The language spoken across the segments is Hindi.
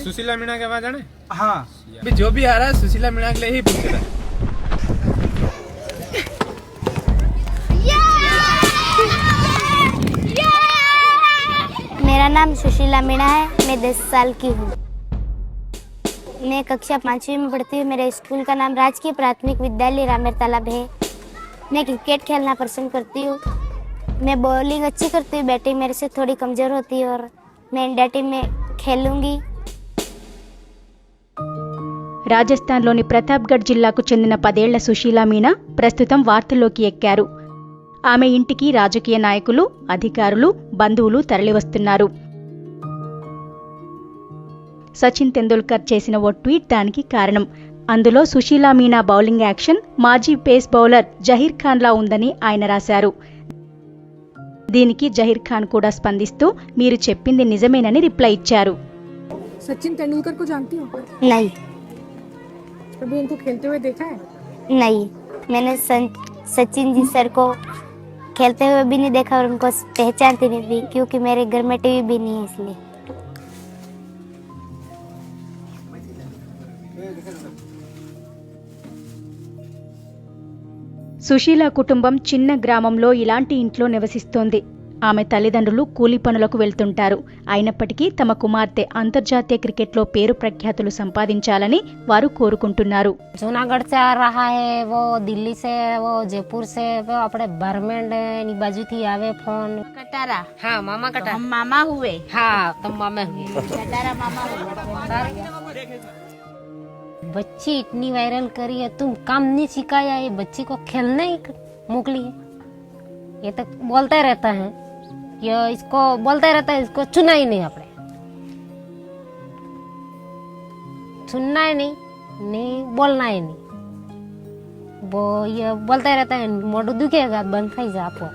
सुशीला मीणा के आवाज आने। हाँ अभी जो भी आ रहा है सुशीला मीणा के लिए ही पूछ रहा है। मेरा नाम सुशीला मीणा है, मैं 10 साल की हूँ। मैं कक्षा 5वीं में पढ़ती हूँ। मेरे स्कूल का नाम राजकीय प्राथमिक विद्यालय रामेर तालाब है। मैं क्रिकेट खेलना पसंद करती हूँ। मैं बॉलिंग अच्छी करती हूँ, बैटिंग मेरे से थोड़ी कमज़ोर होती है और मैं इंडिया टीम में खेलूँगी। రాజస్థాన్లోని ప్రతాప్గఢ్ జిల్లాకు చెందిన 10 ఏళ్ల సుశీలా మీనా ప్రస్తుతం వార్తల్లోకి ఎక్కారు. ఆమె ఇంటికి రాజకీయ నాయకులు, అధికారులు, బంధువులు తరలివస్తున్నారు. సచిన్ తెందుల్కర్ చేసిన ఓ ట్వీట్ దానికి కారణం. అందులో సుశీలా మీనా బౌలింగ్ యాక్షన్ మాజీ పేస్ బౌలర్ జహీర్ ఖాన్లా ఉందని ఆయన రాశారు. దీనికి జహీర్ ఖాన్ కూడా స్పందిస్తూ మీరు చెప్పింది నిజమేనని రిప్లై ఇచ్చారు. सचिन तेंदुलकर को जानती हो? नहीं। कभी इनको खेलते हुए देखा है? नहीं, मैंने सचिन जी सर को खेलते हुए भी नहीं देखा और उनको पहचानती नहीं भी, क्योंकि मेरे घर में टीवी भी नहीं है इसलिए। సుశీల కుటుంబం చిన్న గ్రామంలో ఇలాంటి ఇంట్లో నివసిస్తోంది. ఆమె తల్లిదండ్రులు కూలి పనులకు వెళ్తుంటారు. అయినప్పటికీ తమ కుమార్తె అంతర్జాతీయ క్రికెట్లో పేరు ప్రఖ్యాతులు సంపాదించాలని వారు కోరుకుంటున్నారు. जूनागढ़ से आ रहा है, वो दिल्ली से, वो जयपुर से, वो अपने बरमेंड नी बाजू थी आवे फोन। कटारा हाँ मामा कटा हम मामा हुए। हाँ तुम मामा हुए। कटारा मामा हुए। बच्ची इतनी वायरल करी है, तुम काम नहीं सिखाया, ये बच्ची को खेलने ही मोकली है। ये तो बोलता रहता है, ये इसको बोलता रहता है, इसको चुना ही नहीं आपने, सुनना ही नहीं बोलना ही नहीं। वो ये बोलता रहता है, मोटू दुखेगा बंद खाई जा आपको।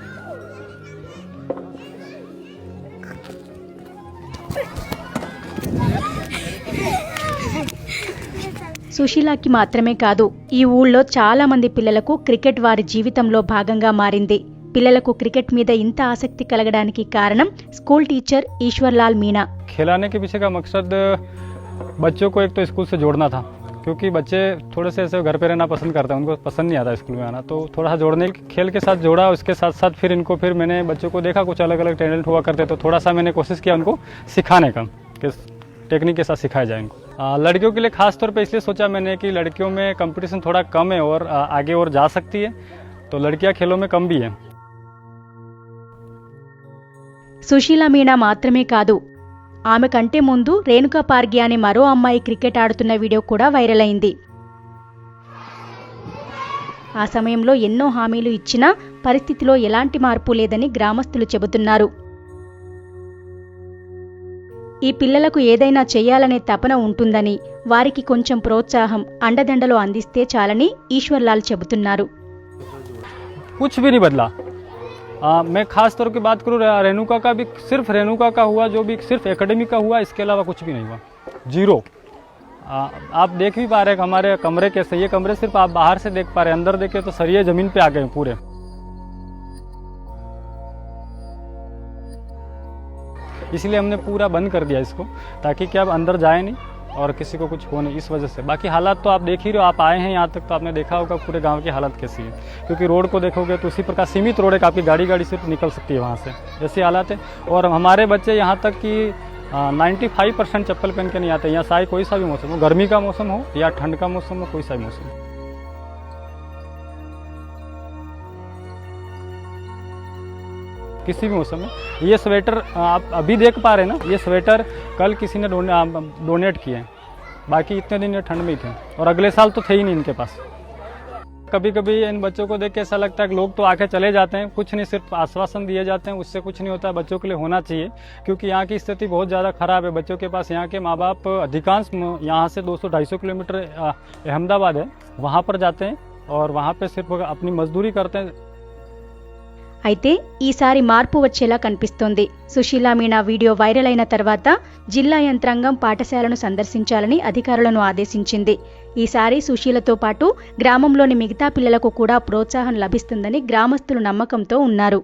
సుశీలాకి మాత్రమే కాదు, ఈ ఊళ్ళో చాలా మంది పిల్లలకు క్రికెట్ వారి జీవితంలో భాగంగా మారింది. పిల్లలకు క్రికెట్ మీద ఇంత ఆసక్తి కలగడానికి కారణం స్కూల్ టీచర్ ఈశ్వర్లాల్ మీనా. खिलाने के पीछे का मकसद बच्चों को एक तो स्कूल से जोड़ना था, क्योंकि बच्चे थोड़े से ऐसे घर पे रहना पसंद करते हैं, उनको पसंद नहीं आता स्कूल में आना, तो थोड़ा सा जोड़ने खेल के साथ जोड़ा। उसके साथ साथ फिर मैंने बच्चों को देखा कुछ अलग अलग टैलेंट हुआ करते, तो थोड़ा सा मैंने कोशिश किया उनको सिखाने का, कि टेक्निक के साथ सिखाया जाए इनको। लड़कियों के लिए खास तौर पे इसलिए सोचा मैंने कि लड़कियों में कंपटीशन थोड़ा कम है और आगे और जा सकती है, तो लड़कियां खेलों में कम भी है। సుశీలా మీనా మాత్రమే కాదు, ఆమె కంటే ముందు రేణుకా పార్గి అనే మరో అమ్మాయి క్రికెట్ ఆడుతున్న వీడియో కూడా వైరల్ అయింది. ఆ సమయంలో ఎన్నో హామీలు ఇచ్చినా పరిస్థితిలో ఎలాంటి మార్పు లేదని గ్రామస్తులు చెబుతున్నారు. ఈ పిల్లలకు ఏదైనా చెయ్యాలనే తపన ఉంటుందని, వారికి కొంచెం ప్రోత్సాహం, అండదండలు అందిస్తే చాలని ఈశ్వర్లాల్ చెబుతున్నారు. कुछ भी नहीं बदला। मैं खास तौर की बात करूँ, रेणुका का भी सिर्फ रेणुका का हुआ, जो भी सिर्फ एकेडमी का हुआ, इसके अलावा कुछ भी नहीं हुआ, जीरो। आप देख भी पा रहे हैं हमारे कमरे कैसे, ये कमरे सिर्फ आप बाहर से देख पा रहे हैं, अंदर देखे तो सरिये जमीन पे आ गए पूरे। इसलिए हमने पूरा बंद कर दिया इसको, ताकि क्या अब अंदर जाए नहीं और किसी को कुछ हो नहीं, इस वजह से। बाकी हालात तो आप देख ही रहे हो, आप आए हैं यहाँ तक तो आपने देखा होगा पूरे गांव की हालत कैसी है, क्योंकि रोड को देखोगे तो उसी प्रकार सीमित रोड है, आपकी गाड़ी सिर्फ निकल सकती है वहाँ से, ऐसी हालात है। और हमारे बच्चे यहाँ तक कि 95% चप्पल पहन के नहीं आते यहाँ, चाहे कोई सा भी मौसम हो, गर्मी का मौसम हो या ठंड का मौसम हो, कोई सा भी मौसम हो। किसी भी मौसम में ये स्वेटर आप अभी देख पा रहे हैं ना, ये स्वेटर कल किसी ने डोनेट किए हैं, बाकी इतने दिन ये ठंड में ही थे और अगले साल तो थे ही नहीं इनके पास। कभी कभी इन बच्चों को देख के ऐसा लगता है कि लोग तो आके चले जाते हैं, कुछ नहीं, सिर्फ आश्वासन दिए जाते हैं, उससे कुछ नहीं होता। बच्चों के लिए होना चाहिए, क्योंकि यहाँ की स्थिति बहुत ज़्यादा ख़राब है। बच्चों के पास यहाँ के माँ बाप अधिकांश यहाँ से 200-250 किलोमीटर अहमदाबाद है, वहाँ पर जाते हैं और वहाँ पर सिर्फ अपनी मजदूरी करते हैं। అయితే ఈసారి మార్పు వచ్చేలా కనిపిస్తోంది. సుశీలా మీనా వీడియో వైరల్ అయిన తర్వాత జిల్లా యంత్రాంగం పాఠశాలను సందర్శించాలని అధికారులను ఆదేశించింది. ఈసారి సుశీలతో పాటు గ్రామంలోని మిగతా పిల్లలకు కూడా ప్రోత్సాహం లభిస్తుందని గ్రామస్తులు నమ్మకంతో ఉన్నారు.